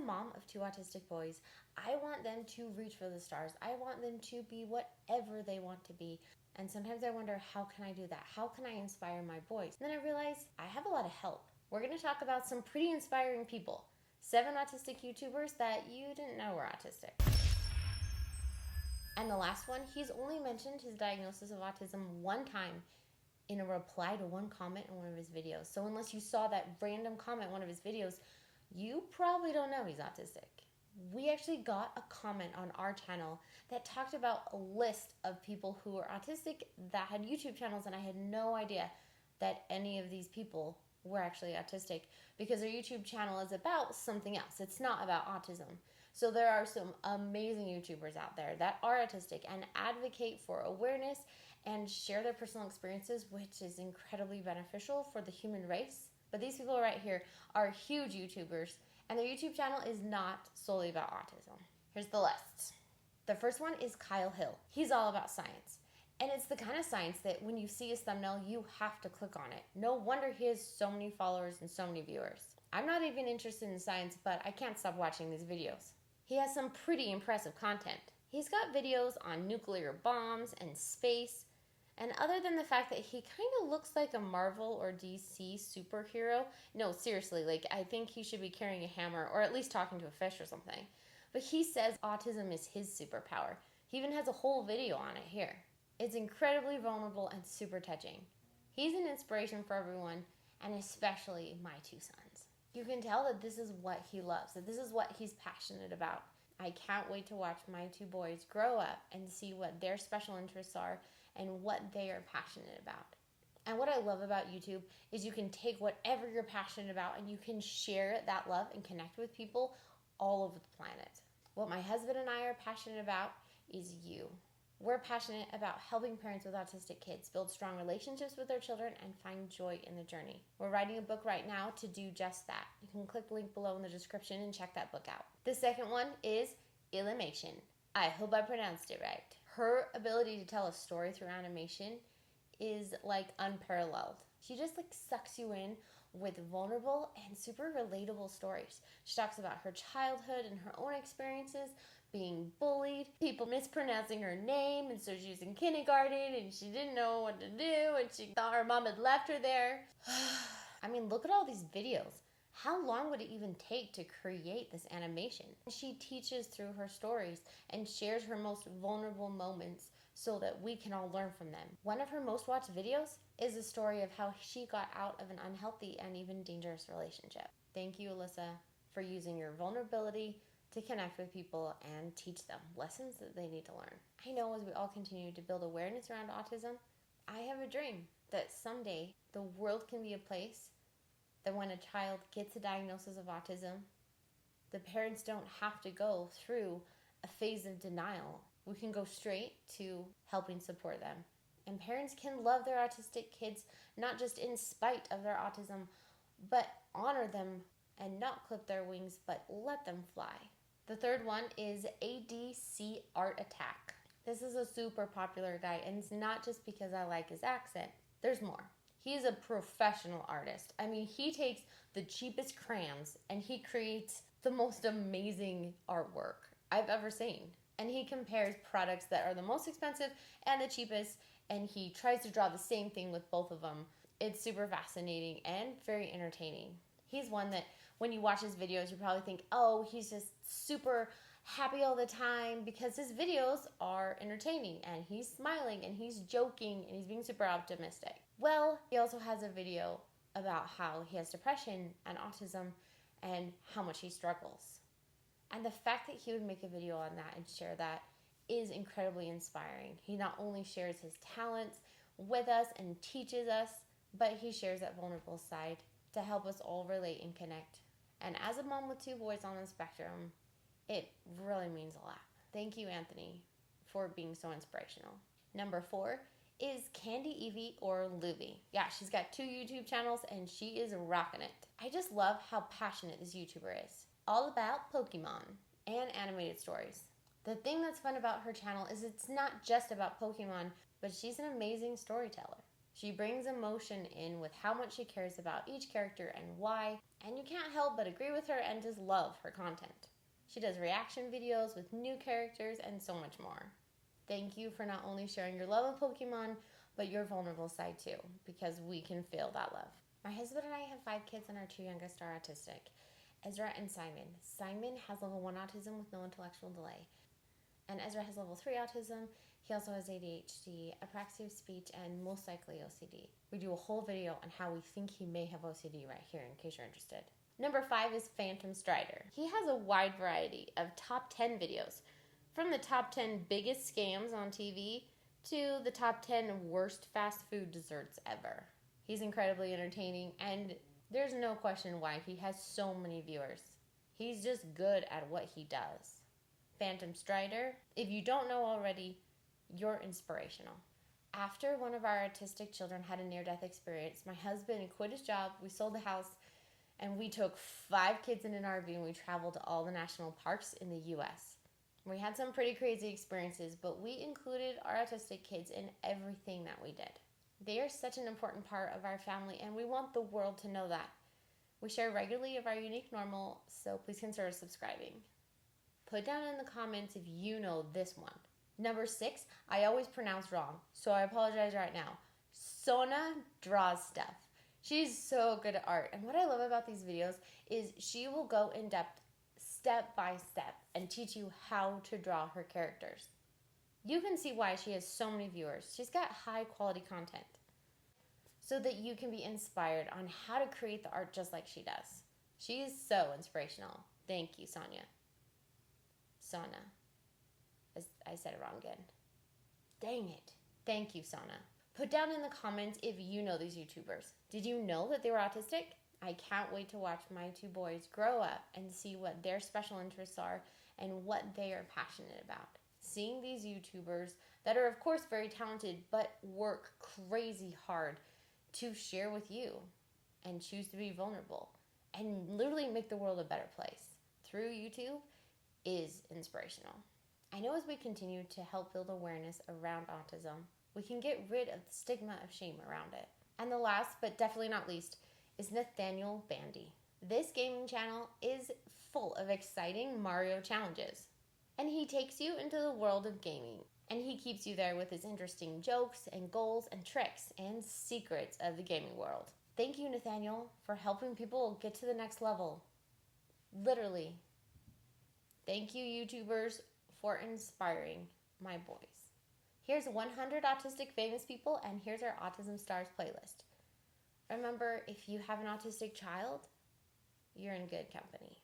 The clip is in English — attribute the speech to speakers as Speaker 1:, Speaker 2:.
Speaker 1: mom of 2 autistic boys. I want them to reach for the stars. I want them to be whatever they want to be. And sometimes I wonder, how can I do that? How can I inspire my boys? And then I realize I have a lot of help. We're going to talk about some pretty inspiring people. 7 autistic YouTubers that you didn't know were autistic. And the last one, he's only mentioned his diagnosis of autism one time in a reply to one comment in one of his videos. So unless you saw that random comment in one of his videos, you probably don't know he's autistic. We actually got a comment on our channel that talked about a list of people who are autistic that had YouTube channels, and I had no idea that any of these people were actually autistic because their YouTube channel is about something else. It's not about autism. So there are some amazing YouTubers out there that are autistic and advocate for awareness and share their personal experiences, which is incredibly beneficial for the human race. But these people right here are huge YouTubers, and their YouTube channel is not solely about autism. Here's the list. The first one is Kyle Hill. He's all about science. And it's the kind of science that when you see his thumbnail, you have to click on it. No wonder he has so many followers and so many viewers. I'm not even interested in science, but I can't stop watching these videos. He has some pretty impressive content. He's got videos on nuclear bombs and space. And other than the fact that he kind of looks like a Marvel or DC superhero, no, seriously, like I think he should be carrying a hammer or at least talking to a fish or something. But he says autism is his superpower. He even has a whole video on it here. It's incredibly vulnerable and super touching. He's an inspiration for everyone, and especially my 2 sons. You can tell that this is what he loves, that this is what he's passionate about. I can't wait to watch my 2 boys grow up and see what their special interests are and what they are passionate about. And what I love about YouTube is you can take whatever you're passionate about and you can share that love and connect with people all over the planet. What my husband and I are passionate about is you. We're passionate about helping parents with autistic kids build strong relationships with their children and find joy in the journey. We're writing a book right now to do just that. You can click the link below in the description and check that book out. The second one is Illymation. I hope I pronounced it right. Her ability to tell a story through animation is like unparalleled. She just like sucks you in with vulnerable and super relatable stories. She talks about her childhood and her own experiences, being bullied, people mispronouncing her name, and so she was in kindergarten and she didn't know what to do and she thought her mom had left her there. I mean, look at all these videos. How long would it even take to create this animation? She teaches through her stories and shares her most vulnerable moments so that we can all learn from them. One of her most watched videos is a story of how she got out of an unhealthy and even dangerous relationship. Thank you, Alyssa, for using your vulnerability to connect with people and teach them lessons that they need to learn. I know as we all continue to build awareness around autism, I have a dream that someday the world can be a place that when a child gets a diagnosis of autism, the parents don't have to go through a phase of denial. We can go straight to helping support them. And parents can love their autistic kids, not just in spite of their autism, but honor them and not clip their wings, but let them fly. The third one is ADCArtAttack. This is a super popular guy, and it's not just because I like his accent. There's more. He's a professional artist. I mean, he takes the cheapest crayons and he creates the most amazing artwork I've ever seen. And he compares products that are the most expensive and the cheapest, and he tries to draw the same thing with both of them. It's super fascinating and very entertaining. He's one that when you watch his videos, you probably think, oh, he's just super happy all the time, because his videos are entertaining and he's smiling and he's joking and he's being super optimistic. Well, he also has a video about how he has depression and autism and how much he struggles. And the fact that he would make a video on that and share that is incredibly inspiring. He not only shares his talents with us and teaches us, but he shares that vulnerable side to help us all relate and connect. And as a mom with 2 boys on the spectrum, it really means a lot. Thank you, Anthony, for being so inspirational. Number 4 is Candy Evie or Luby. Yeah, she's got 2 YouTube channels and she is rocking it. I just love how passionate this YouTuber is. All about Pokemon and animated stories. The thing that's fun about her channel is it's not just about Pokemon, but she's an amazing storyteller. She brings emotion in with how much she cares about each character and why, and you can't help but agree with her and just love her content. She does reaction videos with new characters and so much more. Thank you for not only sharing your love of Pokemon, but your vulnerable side too, because we can feel that love. My husband and I have 5 kids and our 2 youngest are autistic, Ezra and Simon. Simon has level 1 autism with no intellectual delay, and Ezra has level 3 autism. He also has ADHD, apraxia of speech, and most likely OCD. We do a whole video on how we think he may have OCD right here in case you're interested. Number 5 is Phantom Strider. He has a wide variety of top 10 videos, from the top 10 biggest scams on TV to the top 10 worst fast food desserts ever. He's incredibly entertaining, and there's no question why he has so many viewers. He's just good at what he does. Phantom Strider, if you don't know already, you're inspirational. After one of our autistic children had a near-death experience, my husband quit his job, we sold the house, and we took 5 kids in an RV and we traveled to all the national parks in the US. We had some pretty crazy experiences, but we included our autistic kids in everything that we did. They are such an important part of our family, and we want the world to know that. We share regularly of our unique normal, so please consider subscribing. Put down in the comments if you know this one. Number 6, I always pronounce wrong, so I apologize right now. SonaDrawzStuff. She's so good at art, and what I love about these videos is she will go in depth, step by step, and teach you how to draw her characters. You can see why she has so many viewers. She's got high quality content, so that you can be inspired on how to create the art just like she does. She is so inspirational. Thank you, Sonia. Sona. I said it wrong again. Dang it. Thank you, Sona. Put down in the comments if you know these YouTubers. Did you know that they were autistic? I can't wait to watch my 2 boys grow up and see what their special interests are and what they are passionate about. Seeing these YouTubers that are of course very talented but work crazy hard to share with you and choose to be vulnerable and literally make the world a better place through YouTube is inspirational. I know as we continue to help build awareness around autism, we can get rid of the stigma of shame around it. And the last, but definitely not least, is Nathaniel Bandy. This gaming channel is full of exciting Mario challenges, and he takes you into the world of gaming, and he keeps you there with his interesting jokes and goals and tricks and secrets of the gaming world. Thank you, Nathaniel, for helping people get to the next level. Literally. Thank you, YouTubers, for inspiring my boys. Here's 100 autistic famous people, and here's our Autism Stars playlist. Remember, if you have an autistic child, you're in good company.